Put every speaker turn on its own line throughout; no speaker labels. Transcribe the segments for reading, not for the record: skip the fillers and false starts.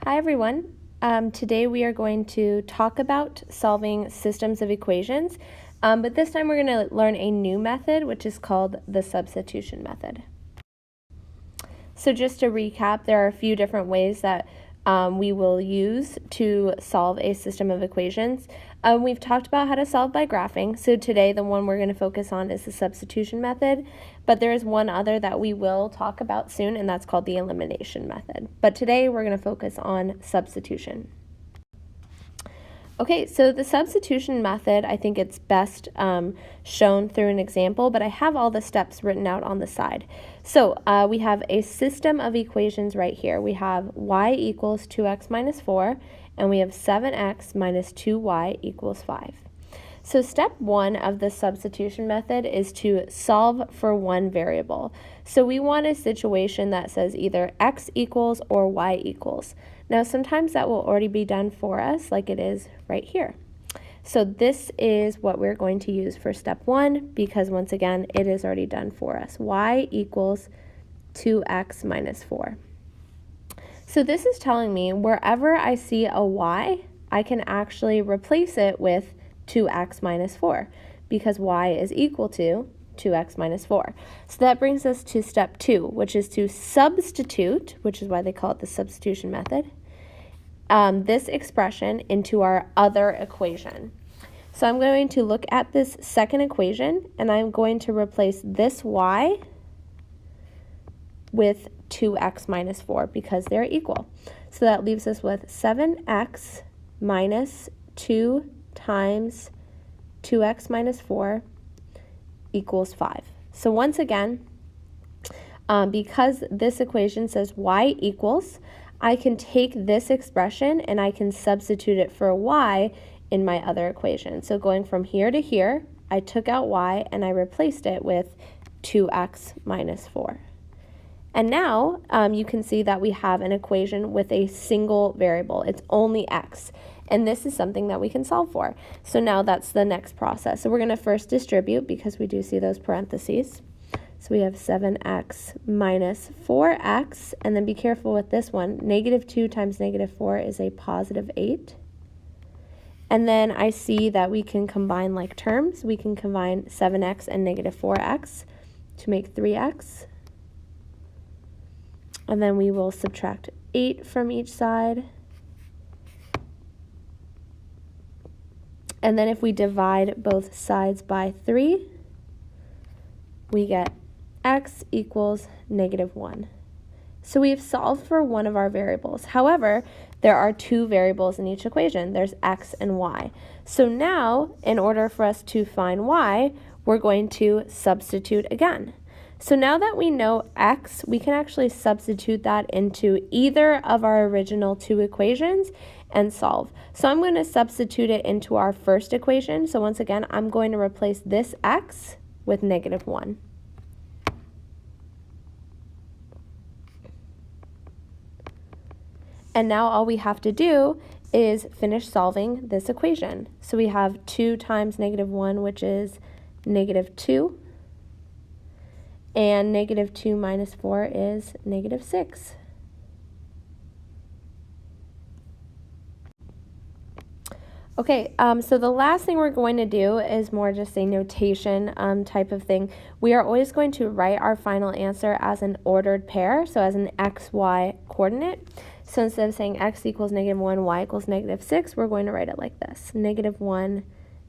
Hi everyone. Today we are going to talk about solving systems of equations, but this time we're going to learn a new method which is called the substitution method. So just to recap, there are a few different ways that we will use to solve a system of equations. We've talked about how to solve by graphing, so today the one we're going to focus on is the substitution method, but there is one other that we will talk about soon, and that's called the elimination method. But today we're going to focus on substitution. Okay, so the substitution method, I think it's best shown through an example, but I have all the steps written out on the side. So we have a system of equations right here. We have y equals 2x minus 4, and we have 7x minus 2y equals 5. So step one of the substitution method is to solve for one variable. So we want a situation that says either x equals or y equals. Now sometimes that will already be done for us, like it is right here. So this is what we're going to use for step one, because once again it is already done for us. Y equals 2x minus 4. So this is telling me wherever I see a y, I can actually replace it with 2x minus 4, because y is equal to 2x minus 4. So that brings us to step two, which is to substitute, which is why they call it the substitution method, this expression into our other equation. So I'm going to look at this second equation, and I'm going to replace this y with 2x minus 4 because they're equal. So that leaves us with 7x minus 2 times 2x minus 4 equals 5. So once again, because this equation says y equals, I can take this expression and I can substitute it for y in my other equation. So going from here to here, I took out y and I replaced it with 2x minus 4. And now you can see that we have an equation with a single variable. It's only x. And this is something that we can solve for. So now that's the next process. So we're going to first distribute because we do see those parentheses. So we have 7x minus 4x, and then be careful with this one. Negative 2 times negative 4 is a positive 8. And then I see that we can combine like terms. We can combine 7x and negative 4x to make 3x. And then we will subtract 8 from each side. And then if we divide both sides by 3, we get x equals negative 1. So we've solved for one of our variables. However, there are two variables in each equation. There's x and y. So now, in order for us to find y, we're going to substitute again. So now that we know x, we can actually substitute that into either of our original two equations and solve. So I'm going to substitute it into our first equation. So once again, I'm going to replace this x with negative 1. And now all we have to do is finish solving this equation. So we have 2 times negative 1, which is negative 2. And negative 2 minus 4 is negative 6. Okay, so the last thing we're going to do is more just a notation type of thing. We are always going to write our final answer as an ordered pair, so as an xy coordinate. So instead of saying x equals negative 1, y equals negative 6, we're going to write it like this: negative 1,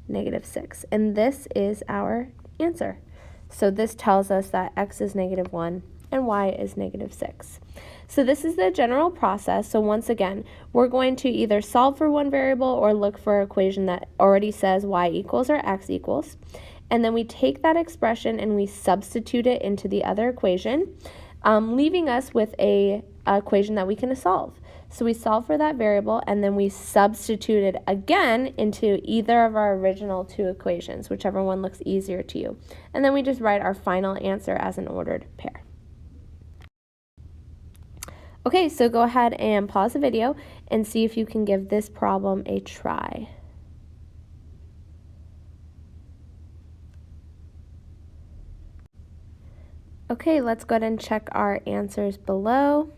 negative 6. And this is our answer. So this tells us that x is negative 1 and y is negative 6. So this is the general process. So once again, we're going to either solve for one variable or look for an equation that already says y equals or x equals. And then we take that expression and we substitute it into the other equation, leaving us with a equation that we can solve. So we solve for that variable and then we substitute it again into either of our original two equations, whichever one looks easier to you. And then we just write our final answer as an ordered pair. Okay, so go ahead and pause the video and see if you can give this problem a try. Okay, let's go ahead and check our answers below.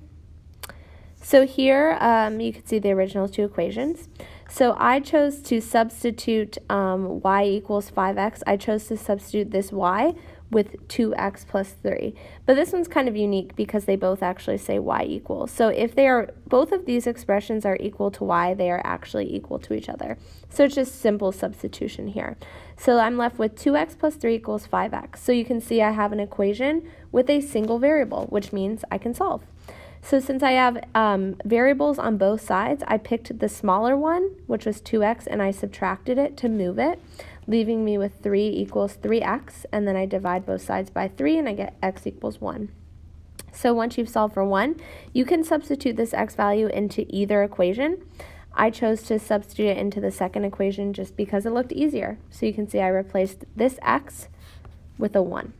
So here you can see the original two equations. So I chose to substitute y equals 5x. I chose to substitute this y with 2x plus 3. But this one's kind of unique because they both actually say y equals. So if both of these expressions are equal to y, they are actually equal to each other. So it's just simple substitution here. So I'm left with 2x plus 3 equals 5x. So you can see I have an equation with a single variable, which means I can solve. So since I have variables on both sides, I picked the smaller one, which was 2x, and I subtracted it to move it, leaving me with 3 equals 3x, and then I divide both sides by 3, and I get x equals 1. So once you've solved for 1, you can substitute this x value into either equation. I chose to substitute it into the second equation just because it looked easier. So you can see I replaced this x with a 1.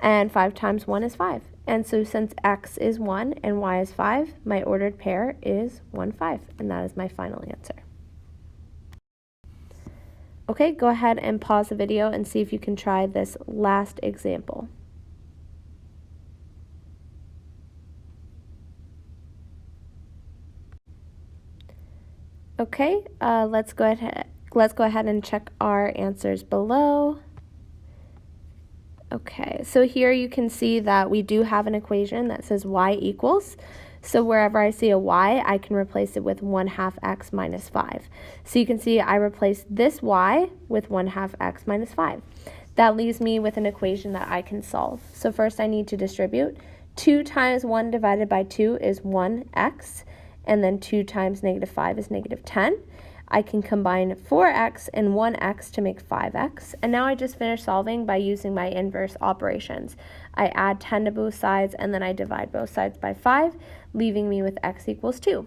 And 5 times 1 is 5. And so since x is 1 and y is 5, my ordered pair is 1, 5. And that is my final answer. Okay, go ahead and pause the video and see if you can try this last example. Okay, let's go ahead and check our answers below. Okay, so here you can see that we do have an equation that says y equals. So wherever I see a y, I can replace it with 1/2 x minus 5. So you can see I replaced this y with 1/2 x minus 5. That leaves me with an equation that I can solve. So first I need to distribute. 2 times 1 divided by 2 is 1x, and then 2 times -5 is -10. I can combine 4x and 1x to make 5x, and now I just finished solving by using my inverse operations. I add 10 to both sides, and then I divide both sides by 5, leaving me with x equals 2.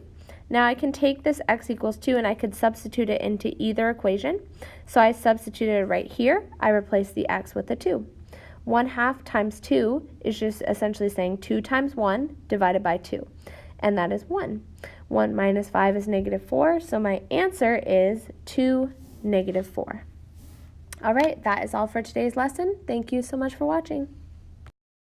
Now I can take this x equals 2 and I could substitute it into either equation. So I substituted it right here. I replaced the x with the 2. 1/2 times 2 is just essentially saying 2 times 1 divided by 2, and that is 1. 1 minus 5 is -4, so my answer is 2, -4. All right, that is all for today's lesson. Thank you so much for watching.